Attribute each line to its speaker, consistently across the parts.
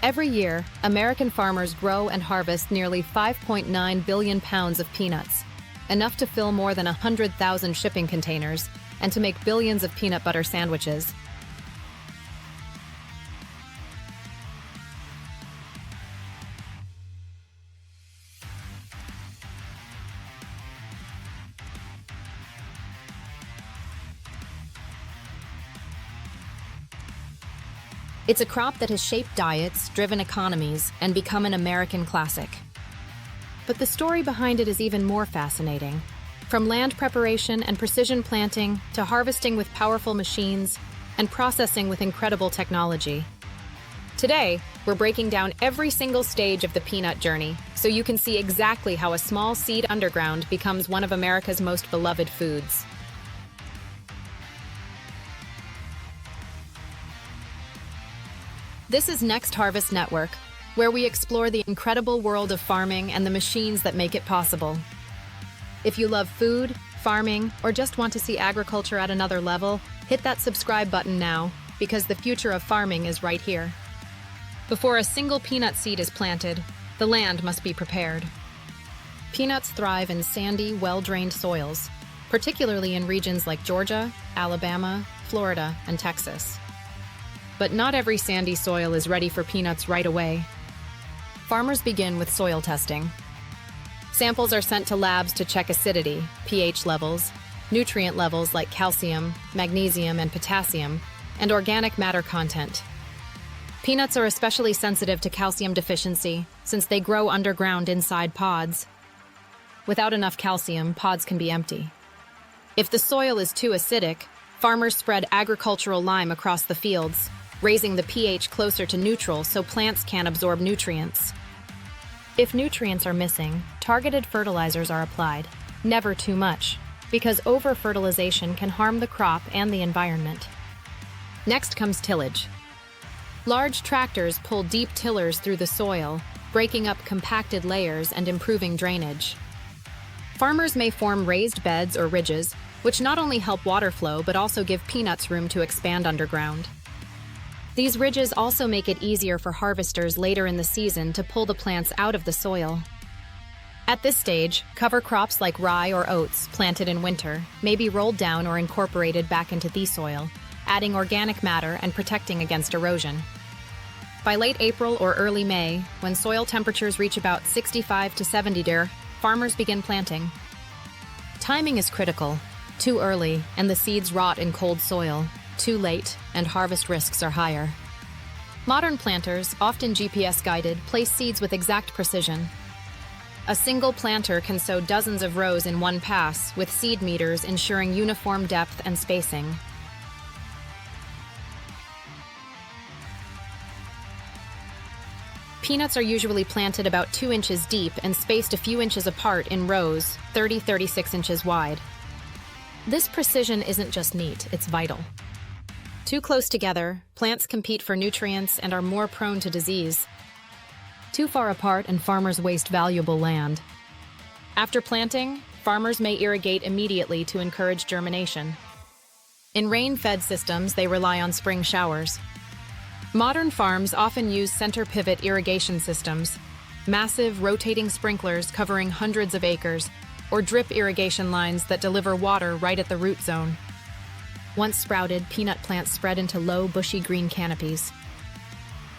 Speaker 1: Every year, American farmers grow and harvest nearly 5.9 billion pounds of peanuts, enough to fill more than 100,000 shipping containers and to make billions of peanut butter sandwiches. It's a crop that has shaped diets, driven economies, and become an American classic. But the story behind it is even more fascinating. From land preparation and precision planting to harvesting with powerful machines and processing with incredible technology. Today, we're breaking down every single stage of the peanut journey so you can see exactly how a small seed underground becomes one of America's most beloved foods. This is Next Harvest Network, where we explore the incredible world of farming and the machines that make it possible. If you love food, farming, or just want to see agriculture at another level, hit that subscribe button now, because the future of farming is right here. Before a single peanut seed is planted, the land must be prepared. Peanuts thrive in sandy, well-drained soils, particularly in regions like Georgia, Alabama, Florida, and Texas. But not every sandy soil is ready for peanuts right away. Farmers begin with soil testing. Samples are sent to labs to check acidity, pH levels, nutrient levels like calcium, magnesium, and potassium, and organic matter content. Peanuts are especially sensitive to calcium deficiency since they grow underground inside pods. Without enough calcium, pods can be empty. If the soil is too acidic, farmers spread agricultural lime across the fields, raising the pH closer to neutral so plants can absorb nutrients. If nutrients are missing, targeted fertilizers are applied, never too much, because over-fertilization can harm the crop and the environment. Next comes tillage. Large tractors pull deep tillers through the soil, breaking up compacted layers and improving drainage. Farmers may form raised beds or ridges, which not only help water flow but also give peanuts room to expand underground. These ridges also make it easier for harvesters later in the season to pull the plants out of the soil. At this stage, cover crops like rye or oats planted in winter may be rolled down or incorporated back into the soil, adding organic matter and protecting against erosion. By late April or early May, when soil temperatures reach about 65 to 70 degrees, farmers begin planting. Timing is critical. Too early, and the seeds rot in cold soil. Too late, and harvest risks are higher. Modern planters, often GPS-guided, place seeds with exact precision. A single planter can sow dozens of rows in one pass, with seed meters ensuring uniform depth and spacing. Peanuts are usually planted about 2 inches deep and spaced a few inches apart in rows, 30-36 inches wide. This precision isn't just neat, it's vital. Too close together, plants compete for nutrients and are more prone to disease. Too far apart, and farmers waste valuable land. After planting, farmers may irrigate immediately to encourage germination. In rain-fed systems, they rely on spring showers. Modern farms often use center pivot irrigation systems, massive rotating sprinklers covering hundreds of acres, or drip irrigation lines that deliver water right at the root zone. Once sprouted, peanut plants spread into low, bushy green canopies.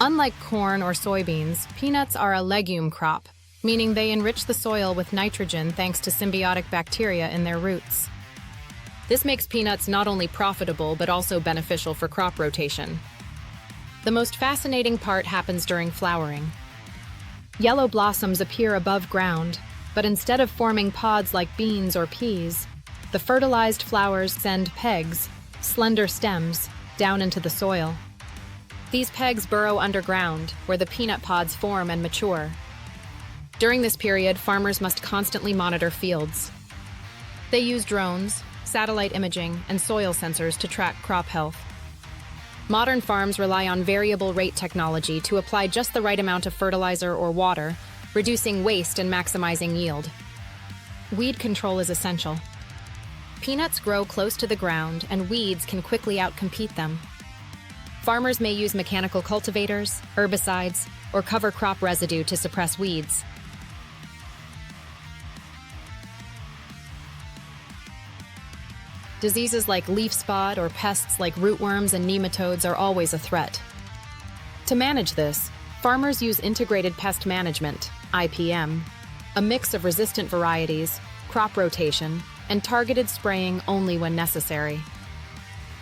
Speaker 1: Unlike corn or soybeans, peanuts are a legume crop, meaning they enrich the soil with nitrogen thanks to symbiotic bacteria in their roots. This makes peanuts not only profitable but also beneficial for crop rotation. The most fascinating part happens during flowering. Yellow blossoms appear above ground, but instead of forming pods like beans or peas, the fertilized flowers send pegs, slender stems, down into the soil. These pegs burrow underground, where the peanut pods form and mature. During this period, farmers must constantly monitor fields. They use drones, satellite imaging, and soil sensors to track crop health. Modern farms rely on variable rate technology to apply just the right amount of fertilizer or water, reducing waste and maximizing yield. Weed control is essential. Peanuts grow close to the ground, and weeds can quickly outcompete them. Farmers may use mechanical cultivators, herbicides, or cover crop residue to suppress weeds. Diseases like leaf spot or pests like rootworms and nematodes are always a threat. To manage this, farmers use integrated pest management, IPM, a mix of resistant varieties, crop rotation, and targeted spraying only when necessary.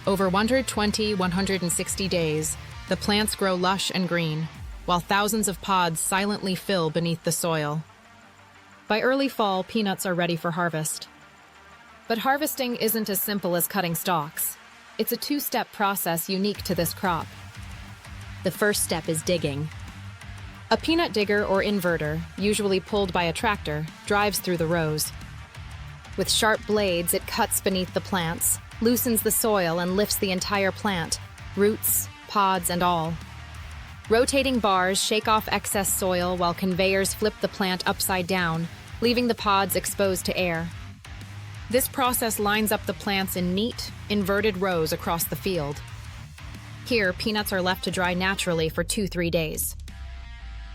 Speaker 1: Over 160 days, the plants grow lush and green, while thousands of pods silently fill beneath the soil. By early fall, peanuts are ready for harvest. But harvesting isn't as simple as cutting stalks. It's a two-step process unique to this crop. The first step is digging. A peanut digger or inverter, usually pulled by a tractor, drives through the rows. With sharp blades, it cuts beneath the plants, loosens the soil, and lifts the entire plant, roots, pods, and all. Rotating bars shake off excess soil while conveyors flip the plant upside down, leaving the pods exposed to air. This process lines up the plants in neat, inverted rows across the field. Here, peanuts are left to dry naturally for 2-3 days.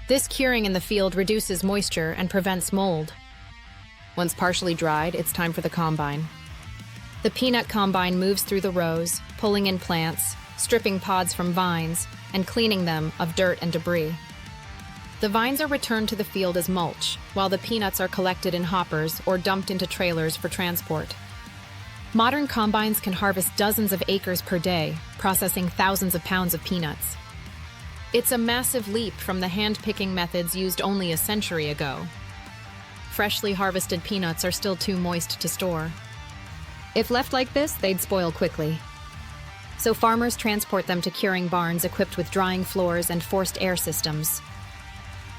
Speaker 1: This curing in the field reduces moisture and prevents mold. Once partially dried, it's time for the combine. The peanut combine moves through the rows, pulling in plants, stripping pods from vines, and cleaning them of dirt and debris. The vines are returned to the field as mulch, while the peanuts are collected in hoppers or dumped into trailers for transport. Modern combines can harvest dozens of acres per day, processing thousands of pounds of peanuts. It's a massive leap from the hand-picking methods used only a century ago. Freshly harvested peanuts are still too moist to store. If left like this, they'd spoil quickly. So farmers transport them to curing barns equipped with drying floors and forced air systems.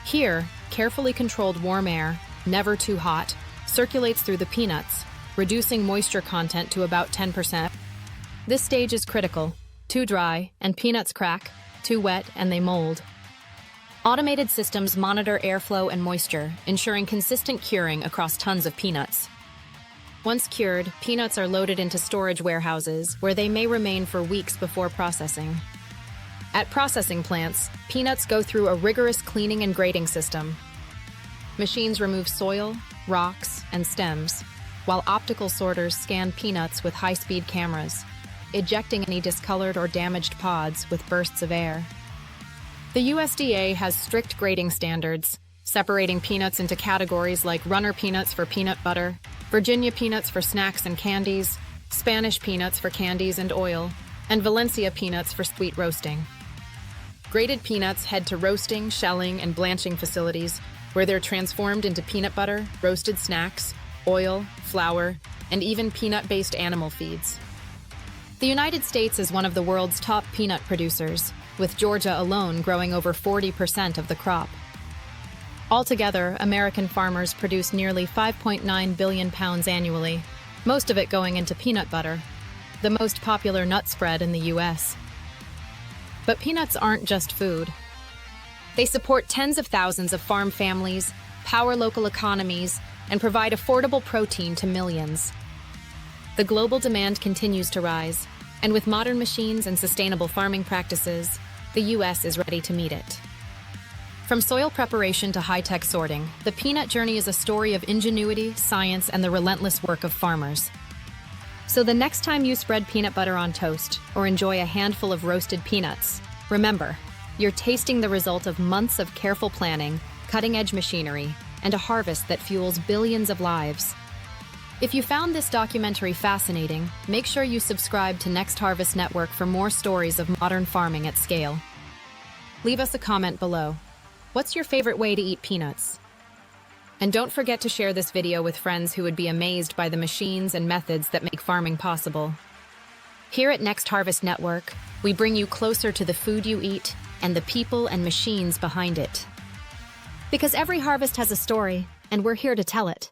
Speaker 1: Here, carefully controlled warm air, never too hot, circulates through the peanuts, reducing moisture content to about 10%. This stage is critical. Too dry, and peanuts crack. Too wet, and they mold. Automated systems monitor airflow and moisture, ensuring consistent curing across tons of peanuts. Once cured, peanuts are loaded into storage warehouses, where they may remain for weeks before processing. At processing plants, peanuts go through a rigorous cleaning and grading system. Machines remove soil, rocks, and stems, while optical sorters scan peanuts with high-speed cameras, ejecting any discolored or damaged pods with bursts of air. The USDA has strict grading standards, separating peanuts into categories like runner peanuts for peanut butter, Virginia peanuts for snacks and candies, Spanish peanuts for candies and oil, and Valencia peanuts for sweet roasting. Graded peanuts head to roasting, shelling, and blanching facilities, where they're transformed into peanut butter, roasted snacks, oil, flour, and even peanut-based animal feeds. The United States is one of the world's top peanut producers, with Georgia alone growing over 40% of the crop. Altogether, American farmers produce nearly 5.9 billion pounds annually, most of it going into peanut butter, the most popular nut spread in the U.S. But peanuts aren't just food. They support tens of thousands of farm families, power local economies, and provide affordable protein to millions. The global demand continues to rise, and with modern machines and sustainable farming practices, the U.S. is ready to meet it. From soil preparation to high-tech sorting, the peanut journey is a story of ingenuity, science, and the relentless work of farmers. So the next time you spread peanut butter on toast or enjoy a handful of roasted peanuts, remember, you're tasting the result of months of careful planning, cutting-edge machinery, and a harvest that fuels billions of lives. If you found this documentary fascinating, make sure you subscribe to Next Harvest Network for more stories of modern farming at scale. Leave us a comment below. What's your favorite way to eat peanuts? And don't forget to share this video with friends who would be amazed by the machines and methods that make farming possible. Here at Next Harvest Network, we bring you closer to the food you eat and the people and machines behind it. Because every harvest has a story, and we're here to tell it.